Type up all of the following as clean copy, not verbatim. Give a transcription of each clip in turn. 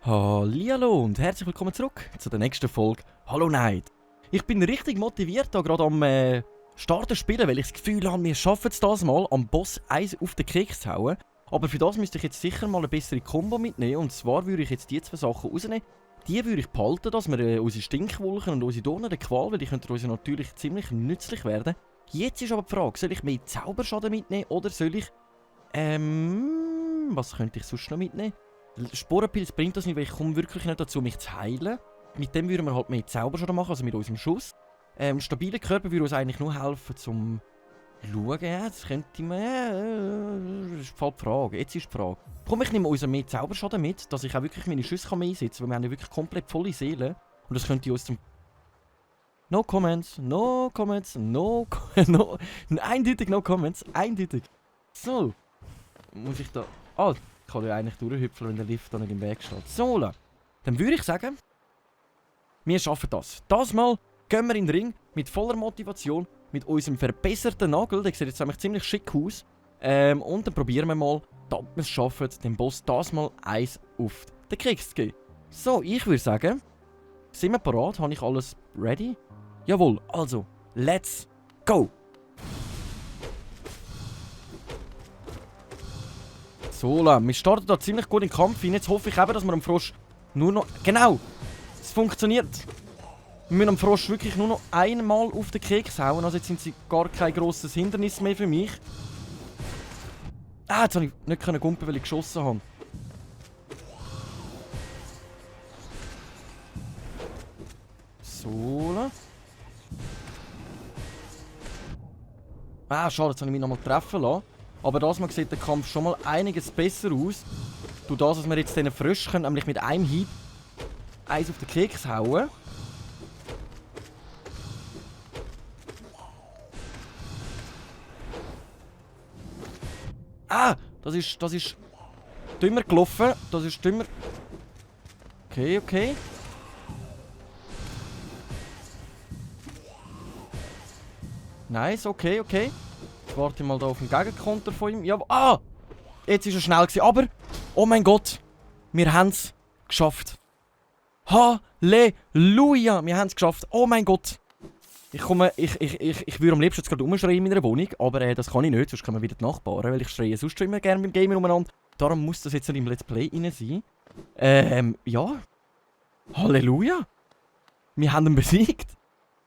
Hallihallo und herzlich willkommen zurück zu der nächsten Folge Hollow Knight. Ich bin richtig motiviert, da gerade am Starten spielen, weil ich das Gefühl habe, wir schaffen es das mal, am Boss Eis auf den Keks zu hauen. Aber für das müsste ich jetzt sicher mal eine bessere Kombo mitnehmen. Und zwar würde ich jetzt die zwei Sachen rausnehmen. Die würde ich behalten, dass wir unsere Stinkwolken und unsere Dornen der Qual, weil die könnten uns natürlich ziemlich nützlich werden. Jetzt ist aber die Frage, soll ich mehr Zauberschaden mitnehmen oder soll ich... was könnte ich sonst noch mitnehmen? Sporenpilz bringt das nicht, weil ich komme wirklich nicht dazu, mich zu heilen. Mit dem würden wir halt mehr Zauberschaden machen, also mit unserem Schuss. Stabiler Körper würde uns eigentlich nur helfen, zum schauen. Ja, das könnte man... das ist voll die Frage. Jetzt ist die Frage. Komm, ich nehme unseren mehr Zauberschaden mit, dass ich auch wirklich meine Schüsse einsetzen kann, weil wir haben ja wirklich komplett volle Seele. Und das könnte uns zum... No comments, no comments, no... no... Eindeutig no comments, eindeutig. So. Muss ich da... Ah, ich kann ja eigentlich durchhüpfen, wenn der Lift da nicht im Weg steht. So, dann würde ich sagen, wir schaffen das. Das Mal gehen wir in den Ring mit voller Motivation, mit unserem verbesserten Nagel. Der sieht jetzt nämlich ziemlich schick aus. Und dann probieren wir mal, dass wir es schaffen, dem Boss das Mal Eis auf den Keks zu geben. So, ich würde sagen, sind wir bereit? Habe ich alles ready? Jawohl, also, let's go! So, wir starten da ziemlich gut in den Kampf. Jetzt hoffe ich eben, dass wir am Frosch nur noch... Genau! Es funktioniert! Wir müssen am Frosch wirklich nur noch einmal auf den Keks hauen. Also jetzt sind sie gar kein grosses Hindernis mehr für mich. Ah, jetzt habe ich nicht gumpen, weil ich geschossen habe. So. Ah, schade, jetzt habe ich mich nochmal treffen lassen. Aber das mal sieht der Kampf schon mal einiges besser aus. Durch das, was wir jetzt diesen Fröschen können, nämlich mit einem Hieb Eis auf den Keks hauen. Ah! Das ist dümmer gelaufen. Das ist dümmer. Okay, okay. Nice, okay, okay. Jetzt warte ich mal da auf den Gegenkonter von ihm. Ja, ah! Jetzt ist er schnell gewesen. Aber, oh mein Gott, wir haben es geschafft. Halleluja! Wir haben es geschafft. Oh mein Gott. Ich würde am liebsten jetzt gerade rumschreien in meiner Wohnung, aber das kann ich nicht, sonst kommen wieder die Nachbarn, weil ich schreie sonst schon immer gerne beim Gamer umeinander. Darum muss das jetzt nicht im Let's Play rein sein. Ja. Halleluja! Wir haben ihn besiegt.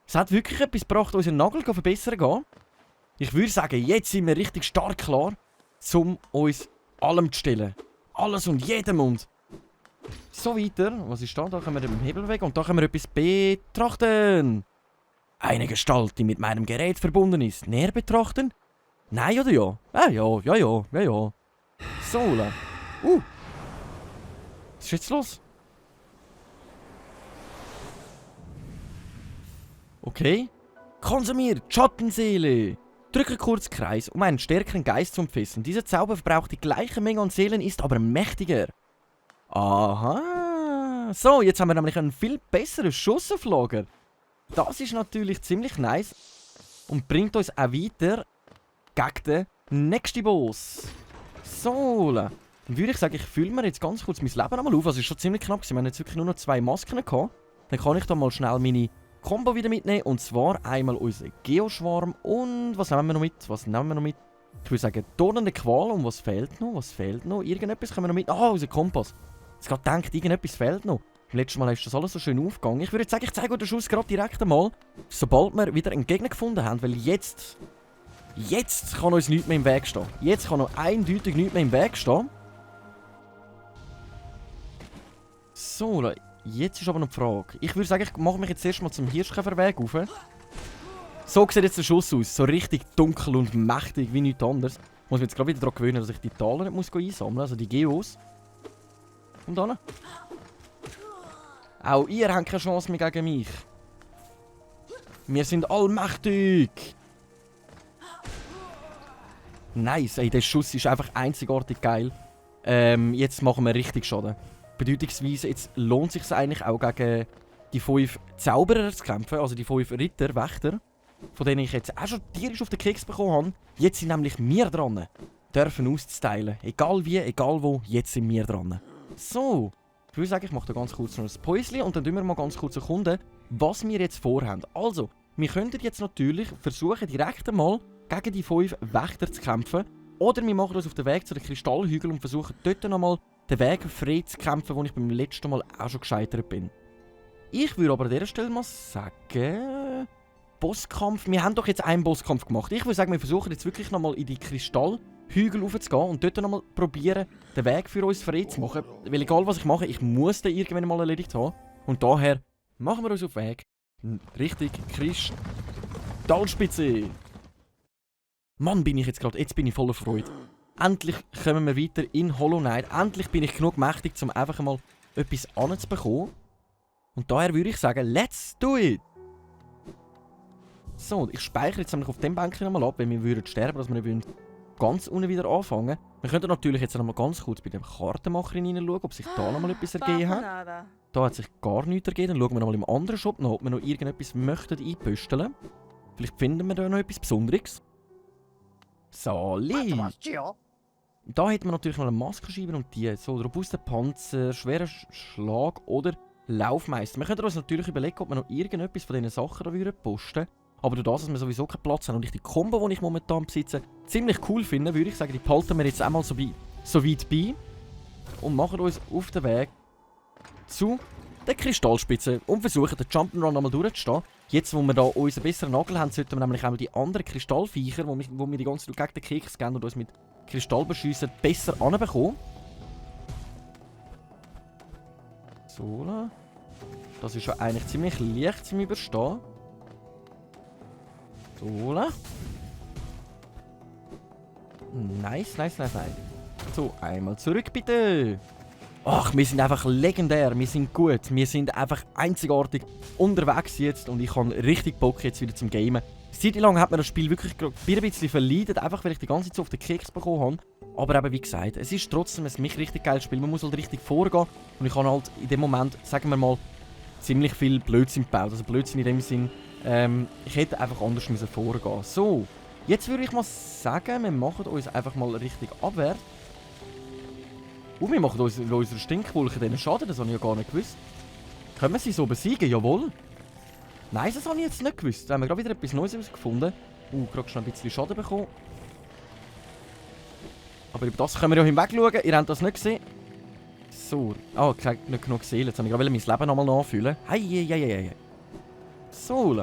Es hat wirklich etwas gebracht, unseren Nagel zu verbessern. Ich würde sagen, jetzt sind wir richtig stark klar, um uns allem zu stellen. Alles und jedem und... So weiter. Was ist da? Da können wir den Hebel weg und da können wir etwas betrachten. Eine Gestalt, die mit meinem Gerät verbunden ist. Näher betrachten? Nein oder ja? Ja. So, was ist jetzt los? Okay. Konsumiert Schattenseele. Drücke kurz Kreis, um einen stärkeren Geist zu entfesseln. Dieser Zauber verbraucht die gleiche Menge an Seelen, ist aber mächtiger. Aha. So, jetzt haben wir nämlich einen viel besseren Schussauflager. Das ist natürlich ziemlich nice. Und bringt uns auch weiter gegen den nächsten Boss. So, dann würde ich sagen, ich fülle mir jetzt ganz kurz mein Leben einmal auf. Also es ist schon ziemlich knapp gewesen. Wir haben jetzt wirklich nur noch 2 Masken gehabt. Dann kann ich da mal schnell meine Combo wieder mitnehmen. Und zwar einmal unseren Geoschwarm. Und was nehmen wir noch mit? Ich würde sagen, Dornende Qual. Und was fehlt noch? Irgendetwas können wir noch mit... Ah, unser Kompass. Ich habe gerade gedacht, irgendetwas fehlt noch. Letztes Mal ist das alles so schön aufgegangen. Ich würde sagen, ich zeige euch den Schuss gerade direkt einmal. Sobald wir wieder einen Gegner gefunden haben. Weil jetzt kann uns nichts mehr im Weg stehen. Jetzt kann noch eindeutig nichts mehr im Weg stehen. So, jetzt ist aber noch die Frage. Ich würde sagen, ich mache mich jetzt erstmal zum Hirschkäferweg rauf. So sieht jetzt der Schuss aus. So richtig dunkel und mächtig wie nichts anderes. Ich muss mich jetzt gerade wieder daran gewöhnen, dass ich die Taler nicht muss einsammeln muss. Also die Geos. Und dann. Auch ihr habt keine Chance mehr gegen mich. Wir sind allmächtig. Nice, ey, der Schuss ist einfach einzigartig geil. Jetzt machen wir richtig Schaden. Bedeutungsweise, jetzt lohnt es sich eigentlich auch gegen die 5 Zauberer zu kämpfen, also die 5 Ritter, Wächter, von denen ich jetzt auch schon tierisch auf den Keks bekommen habe. Jetzt sind nämlich wir dran, dürfen auszuteilen. Egal wie, egal wo, jetzt sind wir dran. So, ich würde sagen, ich mache da ganz kurz noch ein Päuschen und dann tun wir mal ganz kurz erkunden, was wir jetzt vorhaben. Also, wir könnten jetzt natürlich versuchen, direkt einmal gegen die 5 Wächter zu kämpfen. Oder wir machen uns auf den Weg zu den Kristallhügeln und versuchen dort nochmal den Weg frei zu kämpfen, wo ich beim letzten Mal auch schon gescheitert bin. Ich würde aber an dieser Stelle mal sagen... Bosskampf. Wir haben doch jetzt einen Bosskampf gemacht. Ich würde sagen, wir versuchen jetzt wirklich nochmal in die Kristallhügel raufzugehen und dort nochmal probieren, den Weg für uns frei zu machen. Weil egal was ich mache, ich muss den irgendwann mal erledigt haben. Und daher machen wir uns auf den Weg Richtung Kristallspitze. Mann, bin ich jetzt gerade, jetzt bin ich voller Freude. Endlich kommen wir weiter in Hollow Knight. Endlich bin ich genug mächtig, um einfach mal etwas anzubekommen. Und daher würde ich sagen, let's do it! So, ich speichere jetzt nämlich auf dem Bänkchen nochmal ab, wenn wir würden sterben, dass wir nicht ganz unten wieder anfangen. Wir könnten natürlich jetzt nochmal ganz kurz bei dem Kartenmacher hineinschauen, ob sich da nochmal etwas ergeben hat. Da hat sich gar nichts ergeben. Dann schauen wir nochmal im anderen Shop nach, ob wir noch irgendetwas möchten einpösteln. Vielleicht finden wir da noch etwas Besonderes. Sali! Da hätten wir natürlich noch eine Maskenscheibe und die. So, robuster Panzer, schwerer Schlag oder Laufmeister. Wir könnten uns natürlich überlegen, ob wir noch irgendetwas von diesen Sachen da würden posten. Aber durch das, dass wir sowieso keinen Platz haben und ich die Combo, die ich momentan besitze, ziemlich cool finde, würde ich sagen, die behalten wir jetzt einmal so weit bei. Und machen uns auf den Weg zu der Kristallspitze und versuchen, den Jump'n'Run einmal durchzustehen. Jetzt, wo wir da unseren besseren Nagel haben, sollten wir nämlich auch die anderen Kristallviecher, wo wir die ganze Zeit gegen den Keks gehen und uns mit Kristallbeschüssen besser anbekommen. So. Das ist ja eigentlich ziemlich leicht zum Überstehen. So. Nice. So, einmal zurück bitte. Ach, wir sind einfach legendär, wir sind gut, wir sind einfach einzigartig unterwegs jetzt und ich habe richtig Bock jetzt wieder zum Gamen. Seit lang hat mir das Spiel wirklich ein bisschen verleidet, einfach weil ich die ganze Zeit so auf den Keks bekommen habe. Aber eben wie gesagt, es ist trotzdem ein mich richtig geiles Spiel, man muss halt richtig vorgehen und ich habe halt in dem Moment, sagen wir mal, ziemlich viel Blödsinn gebaut. Also Blödsinn in dem Sinn, ich hätte einfach anders müssen vorgehen. So, jetzt würde ich mal sagen, wir machen uns einfach mal richtig abwärts. Wir machen uns in unserer Stinkwolke den Schaden, das habe ich ja gar nicht gewusst. Können wir sie so besiegen? Jawohl. Nein, das habe ich jetzt nicht gewusst. Da haben wir gerade wieder etwas Neues herausgefunden. Gerade schon ein bisschen Schaden bekommen. Aber über das können wir ja hinweg schauen. Ihr habt das nicht gesehen. So. Ah, ich habe nicht genug gesehen. Jetzt habe ich gerade mein Leben nochmal nachfühlen. Hei. So.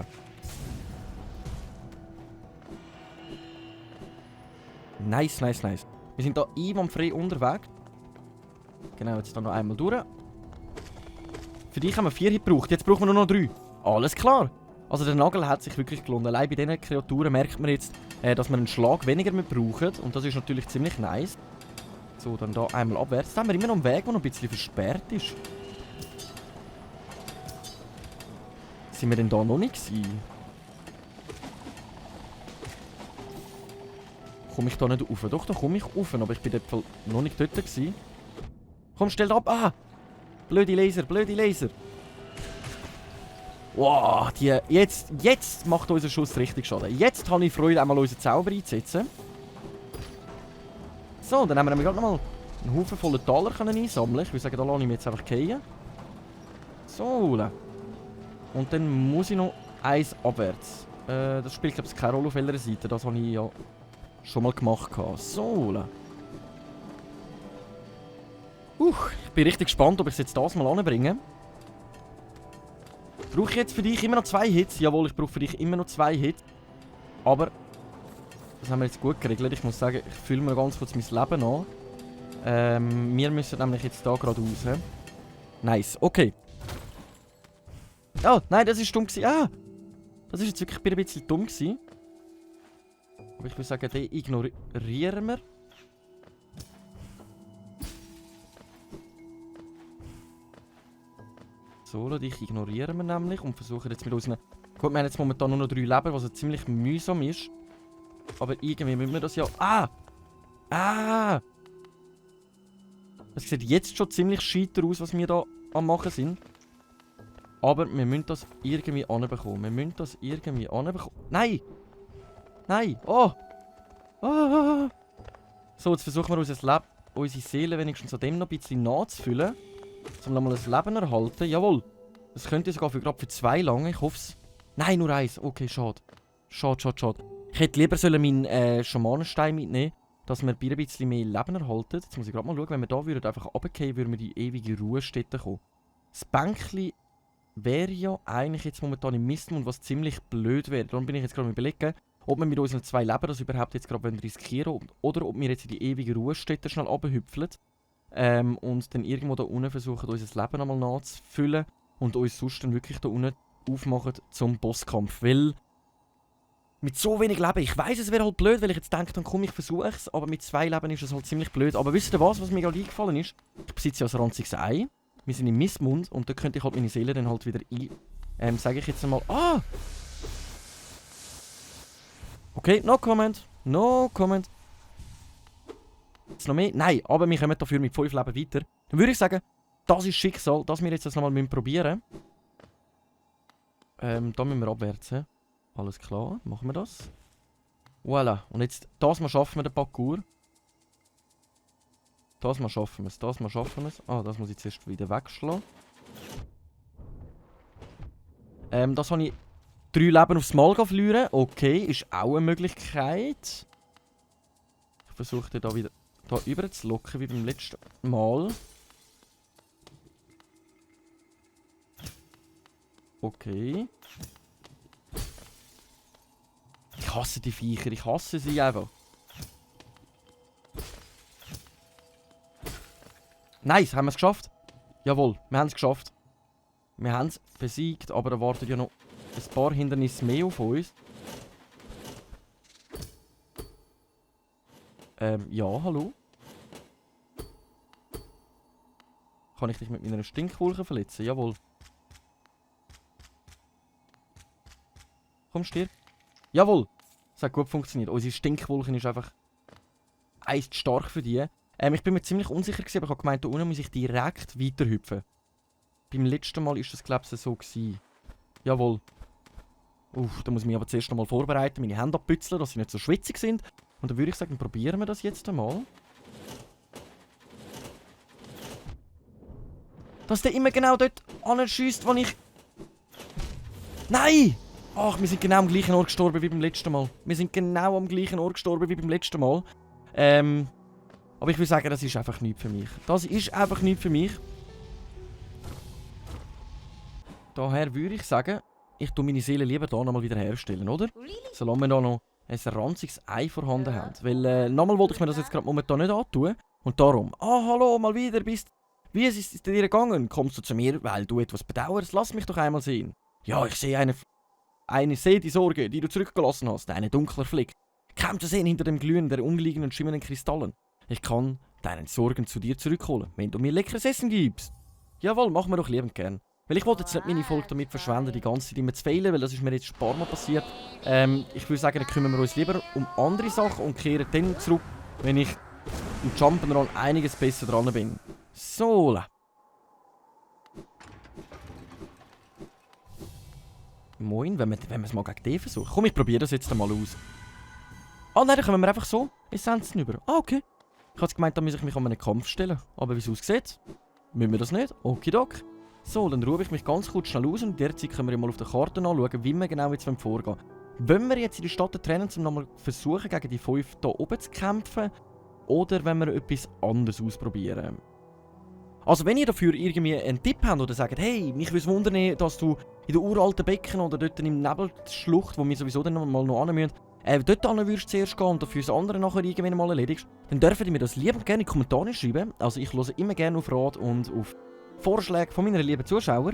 Nice. Wir sind hier einwandfrei unterwegs. Genau, jetzt hier noch einmal durch. Für dich haben wir 4 Hit gebraucht, jetzt brauchen wir nur noch 3. Alles klar. Also der Nagel hat sich wirklich gelohnt. Allein bei diesen Kreaturen merkt man jetzt, dass wir einen Schlag weniger mehr brauchen. Und das ist natürlich ziemlich nice. So, dann hier einmal abwärts. Jetzt haben wir immer noch einen Weg, der noch ein bisschen versperrt ist. Sind wir denn da noch nicht gewesen? Komme ich da nicht rauf? Doch, da komme ich rauf, aber ich bin dort noch nicht dort gewesen. Komm, stell ab! Ah! Blöde Laser! Wow, jetzt macht unser Schuss richtig Schaden. Jetzt habe ich Freude, einmal unseren Zauber einzusetzen. So, dann haben wir gerade nochmal einen Haufen voller Taler einsammeln. Ich würde sagen, da lasse ich mich jetzt einfach fallen. So. Und dann muss ich noch eins abwärts. Das spielt, glaube ich, keine Rolle auf welcher Seite. Das habe ich ja schon mal gemacht. So. Ich bin richtig gespannt, ob ich es jetzt das mal anbringe. Brauche ich jetzt für dich immer noch 2 Hits? Jawohl, ich brauche für dich immer noch 2 Hits. Aber das haben wir jetzt gut geregelt. Ich muss sagen, ich fülle mir ganz kurz mein Leben an. Wir müssen nämlich jetzt da gerade raus. Nice, okay. Oh, nein, das ist dumm gewesen. Ah! Das ist jetzt wirklich ein bisschen dumm gewesen. Aber ich würde sagen, den ignorieren wir. So, dich ignorieren wir nämlich und versuchen jetzt mit unseren... Gut, wir haben jetzt momentan nur noch 3 Leben, was ziemlich mühsam ist. Aber irgendwie müssen wir das ja... Ah! Es sieht jetzt schon ziemlich scheiter aus, was wir da am machen sind. Aber wir müssen das irgendwie anbekommen. Wir müssen das irgendwie anbekommen. Nein! Nein! Oh! Ah! So, jetzt versuchen wir unsere Seele wenigstens an dem noch ein bisschen nachzufüllen. Um nochmal ein Leben zu erhalten. Jawohl! Das könnte sogar gerade für 2 lange. Ich hoffe es. Nein, nur 1. Okay, schade. Schade. Ich hätte lieber meinen Schamanenstein mitnehmen, dass wir ein bisschen mehr Leben erhalten. Jetzt muss ich gerade mal schauen, wenn wir da einfach runterfallen, würden wir in die ewige Ruhestätte kommen. Das Bänkchen wäre ja eigentlich jetzt momentan im Mistmund, was ziemlich blöd wäre. Darum bin ich jetzt gerade überlegen, ob wir mit unseren 2 Leben das überhaupt jetzt gerade riskieren wollen oder ob wir jetzt in die ewige Ruhestätte schnell runterhüpfeln und dann irgendwo da unten versuchen, unser Leben einmal nachzufüllen und uns sonst dann wirklich da unten aufmachen zum Bosskampf. Weil mit so wenig Leben, ich weiss, es wäre halt blöd, weil ich jetzt denke, dann komm, ich versuche es, aber mit 2 Leben ist es halt ziemlich blöd. Aber wisst ihr was mir gerade eingefallen ist? Ich besitze ja ein ranziges Ei. Wir sind im Mistmund und da könnte ich halt meine Seele dann halt wieder sage ich jetzt einmal. Ah! Okay, no comment. Jetzt noch mehr? Nein, aber wir kommen dafür mit 5 Leben weiter. Dann würde ich sagen, das ist Schicksal, dass wir jetzt das nochmal probieren müssen. Da müssen wir abwärts. He? Alles klar, machen wir das. Voilà, und jetzt, das mal schaffen wir den Parcours. Das mal schaffen wir es. Ah, das muss ich zuerst wieder wegschlagen. Das habe ich 3 Leben aufs Mal verlieren. Okay, ist auch eine Möglichkeit. Ich versuche den da wieder rüber zu locken, wie beim letzten Mal. Okay. Ich hasse die Viecher, ich hasse sie einfach. Nice, haben wir es geschafft? Jawohl, wir haben es geschafft. Wir haben es besiegt, aber da warten ja noch ein paar Hindernisse mehr auf uns. Ja, hallo? Kann ich dich mit meiner Stinkwolke verletzen? Jawohl. Komm, stirb. Jawohl! Das hat gut funktioniert. Unsere Stinkwolke ist einfach eins zu stark für die. Ich bin mir ziemlich unsicher gewesen, aber ich habe gemeint, da unten muss ich direkt weiterhüpfen. Beim letzten Mal ist das, glaube ich, so gewesen. Jawohl. Da muss ich mich aber zuerst noch mal vorbereiten, meine Hände abpützeln, dass sie nicht so schwitzig sind. Und dann würde ich sagen, probieren wir das jetzt einmal. Dass der immer genau dort anschießt, wo ich... Nein! Ach, wir sind genau am gleichen Ort gestorben wie beim letzten Mal. Aber ich würde sagen, das ist einfach nichts für mich. Daher würde ich sagen, ich tue meine Seele lieber hier nochmal wieder herstellen, oder? Solange wir da noch ein ranziges Ei vorhanden haben. Weil, nochmal wollte ich mir das jetzt gerade momentan nicht antun. Und darum, hallo, mal wieder, wie ist es dir gegangen? Kommst du zu mir, weil du etwas bedauerst? Lass mich doch einmal sehen. Ja, ich sehe sehe die Sorge, die du zurückgelassen hast, eine dunkler Fleck. Kaum zu sehen hinter dem Glühen der umliegenden schimmernden Kristallen. Ich kann deinen Sorgen zu dir zurückholen, wenn du mir leckeres Essen gibst. Jawohl, machen wir doch liebend gern. Weil ich wollte jetzt nicht meine Folge damit verschwenden, die ganze Zeit immer zu fehlen, weil das ist mir jetzt ein paar Mal passiert. Ich würde sagen, dann kümmern wir uns lieber um andere Sachen und kehren dann zurück, wenn ich im Jump'n'Run einiges besser dran bin. So. Moin, wenn wir es mal gegen den versuchen. Komm, ich probiere das jetzt einmal aus. Ah nein, dann kommen wir einfach so Essenzen über. Ah, okay. Ich habe gemeint, da muss ich mich an einen Kampf stellen. Aber wie es aussieht, müssen wir das nicht. Okidok. So, dann ruhe ich mich ganz kurz schnell aus und in der Zeit können wir mal auf der Karte anschauen, wie wir genau jetzt vorgehen wollen. Wollen wir jetzt in die Stadt trennen, um nochmal versuchen, gegen die 5 hier oben zu kämpfen? Oder wenn wir etwas anderes ausprobieren? Also wenn ihr dafür irgendwie einen Tipp habt oder sagt, hey, mich würde es wundern, dass du in der uralten Becken oder dort im Nebelschlucht, wo wir sowieso dann mal noch hin müssen, dort hin würdest du zuerst gehen und dafür das andere nachher irgendwann mal erledigst, dann dürft ihr mir das liebend gerne in die Kommentare schreiben. Also ich höre immer gerne auf Rat und auf Vorschläge von meinen lieben Zuschauer.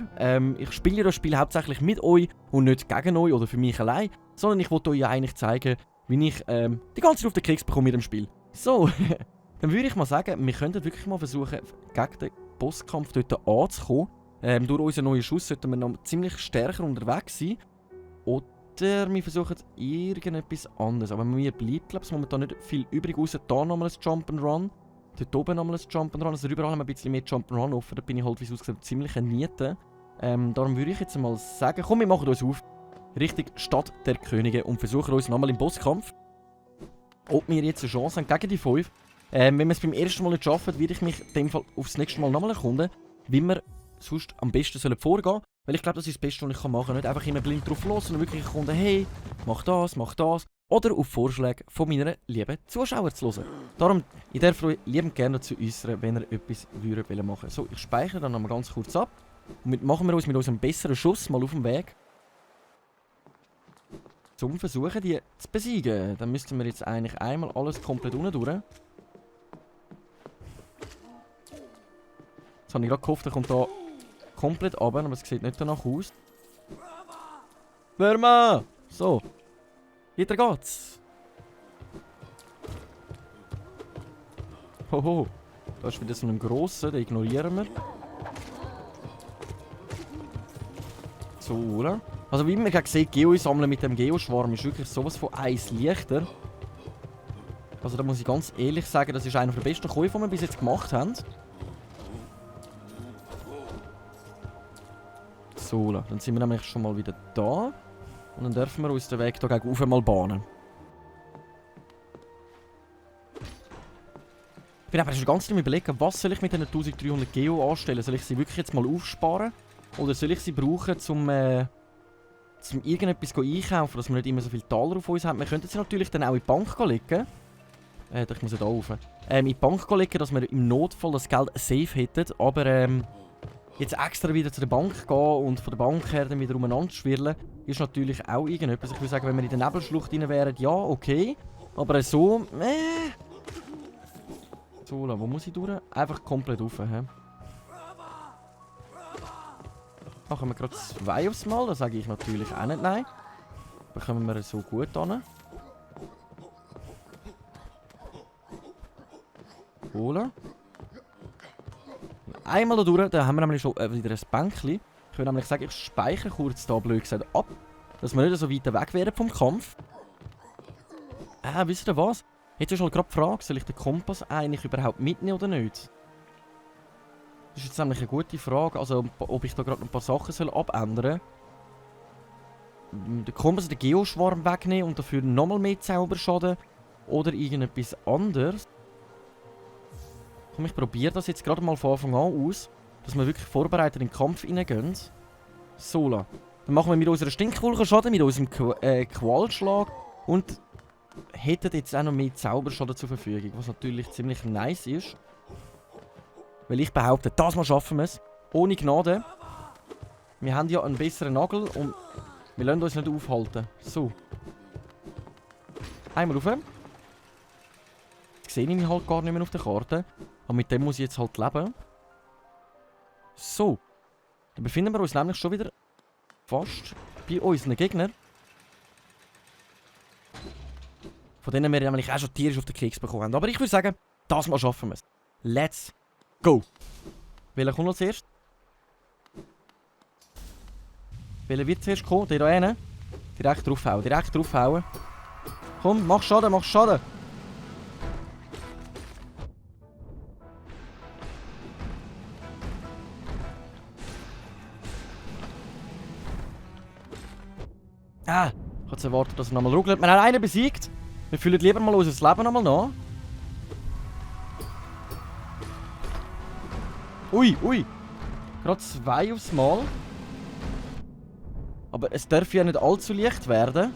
Ich spiele das Spiel hauptsächlich mit euch und nicht gegen euch oder für mich allein, sondern ich wollte euch ja eigentlich zeigen, wie ich die ganze Zeit auf den Keks bekomme mit dem Spiel. So, dann würde ich mal sagen, wir könnten wirklich mal versuchen, gegen den Bosskampf dort anzukommen. Durch unseren neuen Schuss sollten wir noch ziemlich stärker unterwegs sein. Oder wir versuchen irgendetwas anderes. Aber mir bleibt, glaube ich, momentan nicht viel übrig, außer da nochmal ein Jump'n'Run. Dort oben nochmal ein Jump'n'Run. Also überall haben wir ein bisschen mehr Jump'n'Run offen. Da bin ich halt, wie es aussieht, ziemlich eine Niete. Darum würde ich jetzt mal sagen, komm, wir machen uns auf Richtung Stadt der Könige und versuchen uns nochmal im Bosskampf, ob wir jetzt eine Chance haben gegen die 5. Wenn wir es beim ersten Mal nicht schaffen, würde ich mich in dem Fall aufs nächste Mal nochmal erkunden, wie wir sonst am besten vorgehen sollen. Weil ich glaube, das ist das Beste, was ich machen kann. Nicht einfach immer blind drauf los, sondern wirklich erkunden, hey, mach das, mach das. Oder auf Vorschläge von meinen lieben Zuschauern zu hören. Darum, ich darf euch liebend gerne zu äußern, wenn ihr etwas machen wollt. So, ich speichere dann nochmal ganz kurz ab. Und machen wir uns mit unserem besseren Schuss mal auf den Weg. Zum Versuchen, die zu besiegen. Dann müssten wir jetzt eigentlich einmal alles komplett unten durch. Jetzt habe ich gerade gehofft, er kommt da komplett runter, aber es sieht nicht danach aus. Würmer! So. Weiter geht's. Hoho. Da ist wieder so ein grosser, den ignorieren wir. So, oder? Also wie man gesehen, Geo sammeln mit dem Geoschwarm ist wirklich sowas von Eis leichter. Also da muss ich ganz ehrlich sagen, das ist einer der besten Käufe, die wir bis jetzt gemacht haben. So, dann sind wir nämlich schon mal wieder da. Und dann dürfen wir uns den Weg hier gegenüber mal bahnen. Ich bin aber schon ganz am Überlegen, was soll ich mit diesen 1300 Geo anstellen? Soll ich sie wirklich jetzt mal aufsparen? Oder soll ich sie brauchen, zum irgendetwas einkaufen, dass wir nicht immer so viele Taler auf uns haben? Wir könnten sie natürlich dann auch in die Bank legen. Ich muss ja da rauf. In die Bank legen, dass wir im Notfall das Geld safe hätten. Aber jetzt extra wieder zu der Bank gehen und von der Bank her dann wieder umeinander schwirren, ist natürlich auch irgendetwas. Ich würde sagen, wenn wir in der Nebelschlucht rein wären, ja, okay. Aber so, So, wo muss ich durch? Einfach komplett rauf, hä? Machen wir gerade 2 aufs Mal, da sage ich natürlich auch nicht nein. Bekommen wir so gut an. Holen. Einmal da durch, dann haben wir nämlich schon wieder ein Bänkchen. Ich würde nämlich sagen, ich speichere kurz da blöd gesagt ab, dass wir nicht so weit weg wären vom Kampf. Wisst ihr was? Jetzt ist halt gerade die Frage, soll ich den Kompass eigentlich überhaupt mitnehmen oder nicht? Das ist jetzt nämlich eine gute Frage, also ob ich da gerade noch ein paar Sachen abändern soll. Den Kompass, den Geoschwarm wegnehmen und dafür nochmal mehr Zauberschaden oder irgendetwas anderes. Komm, ich probiere das jetzt gerade mal von Anfang an aus, dass wir wirklich vorbereitet in den Kampf reingehen. So, dann machen wir mit unserer Stinkwolke Schaden, mit unserem Qualschlag und hätten jetzt auch noch mehr Zauberschaden zur Verfügung, was natürlich ziemlich nice ist. Weil ich behaupte, das mal schaffen wir es. Ohne Gnade. Wir haben ja einen besseren Nagel und wir lassen uns nicht aufhalten. So. Einmal rauf. Jetzt sehe ich mich halt gar nicht mehr auf der Karte. Aber mit dem muss ich jetzt halt leben. So. Dann befinden wir uns nämlich schon wieder fast bei unseren Gegnern. Von denen wir nämlich auch schon tierisch auf den Keks bekommen haben. Aber ich würde sagen, das mal schaffen wir es. Let's go! Welcher kommt als erstes? Welcher wird zuerst kommen? Der da hinten? Direkt draufhauen, direkt draufhauen. Komm, mach Schaden, mach Schaden! Ich hatte erwartet, dass er nochmal ruckelt. Wir haben einen besiegt. Wir fühlen lieber mal unser Leben nochmal nach. Ui, ui. Gerade 2 aufs Mal. Aber es darf ja nicht allzu leicht werden.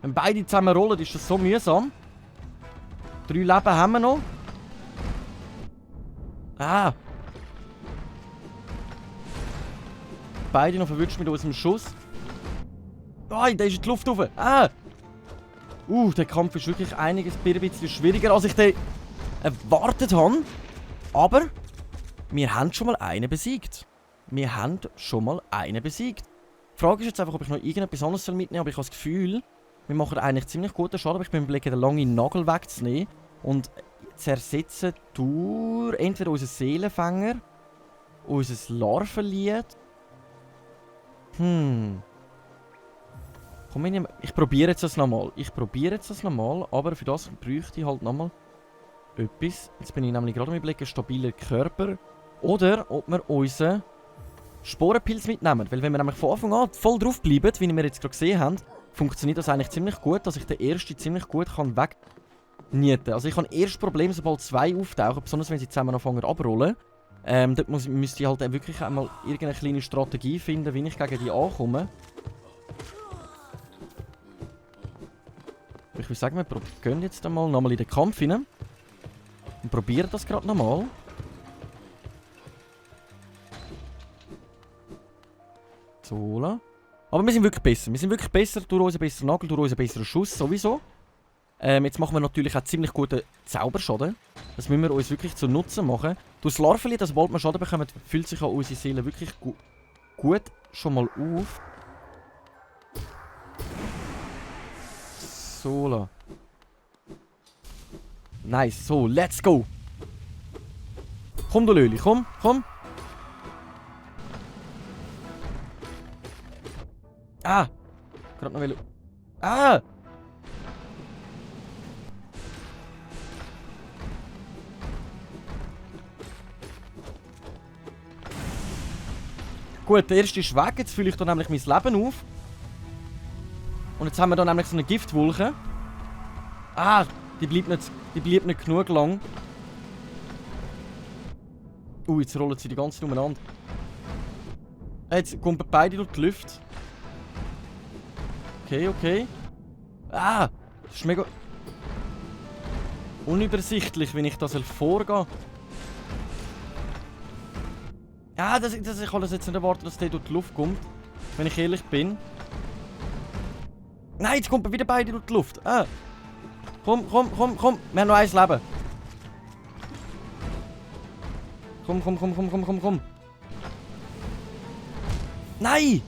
Wenn beide zusammen rollen, ist das so mühsam. 3 Leben haben wir noch. Beide noch verwünscht mit unserem Schuss. Der ist in die Luft rauf. Der Kampf ist wirklich ein bisschen schwieriger, als ich den erwartet habe. Aber wir haben schon mal einen besiegt. Die Frage ist jetzt einfach, ob ich noch irgendetwas anderes mitnehmen soll. Aber ich habe das Gefühl, wir machen eigentlich ziemlich guten Schaden. Aber ich bin überlegt, den langen Nagel wegzunehmen. Und zu ersetzen durch entweder unseren Seelenfänger, unser Larvenlied. Komm, ich probiere jetzt das nochmal. Aber für das bräuchte ich halt nochmal etwas. Jetzt bin ich nämlich gerade am überlegen, stabiler Körper. Oder ob wir unseren Sporenpilz mitnehmen. Weil wenn wir nämlich von Anfang an voll drauf bleiben, wie wir jetzt gerade gesehen haben, funktioniert das eigentlich ziemlich gut, dass ich den ersten ziemlich gut kann wegnieten. Also ich habe erst Probleme, sobald 2 auftauchen, besonders wenn sie zusammen anfangen abrollen. Dort müsste ich halt wirklich einmal irgendeine kleine Strategie finden, wie ich gegen die ankomme. Ich würde sagen, wir gehen jetzt einmal nochmal in den Kampf rein. Und probieren das gerade nochmal. So. Aber wir sind wirklich besser. Wir sind wirklich besser durch unseren besseren Nagel, durch unseren besseren Schuss sowieso. Jetzt machen wir natürlich auch ziemlich guten Zauberschaden. Das müssen wir uns wirklich zu Nutzen machen. Durch das Larvenli, dass sobald wir Schaden bekommen, fühlt sich auch unsere Seele wirklich gut schon mal auf. So. Nice. So, let's go. Komm, du Löli, komm. Ah! Gerade noch will. Ah! Gut, der erste ist weg. Jetzt fülle ich da nämlich mein Leben auf. Und jetzt haben wir da nämlich so eine Giftwolke. Ah! Die bleibt nicht genug lang. Jetzt rollen sie die ganze Zeit umeinander. Jetzt kommen beide durch die Luft. Okay. Ah! Das ist mega unübersichtlich, wenn ich da vorgehe. Ja, ich kann das jetzt nicht erwarten, dass der durch die Luft kommt. Wenn ich ehrlich bin. Nein, jetzt kommen wieder beide durch die Luft. Ah! Komm. Wir haben noch 1 Leben. Komm. Nein!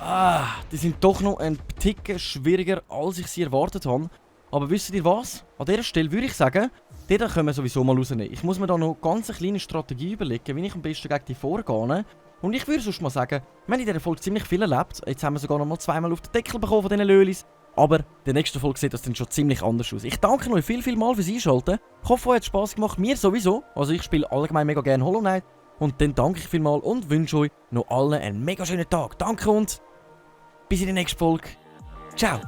Ah, die sind doch noch ein Ticken schwieriger, als ich sie erwartet habe. Aber wisst ihr was? An dieser Stelle würde ich sagen, den können wir sowieso mal rausnehmen. Ich muss mir da noch ganz eine kleine Strategie überlegen, wie ich am besten gegen die vorgehe. Und ich würde sonst mal sagen, wir haben in dieser Folge ziemlich viel erlebt. Jetzt haben wir sogar noch mal 2-mal auf den Deckel bekommen von diesen Lölis. Aber in der nächsten Folge sieht das dann schon ziemlich anders aus. Ich danke euch viel mal fürs Einschalten. Ich hoffe, euch hat Spass gemacht. Mir sowieso. Also ich spiele allgemein mega gerne Hollow Knight. Und dann danke ich vielmals und wünsche euch noch allen einen mega schönen Tag. Danke und bis in der nächsten Folge. Ciao.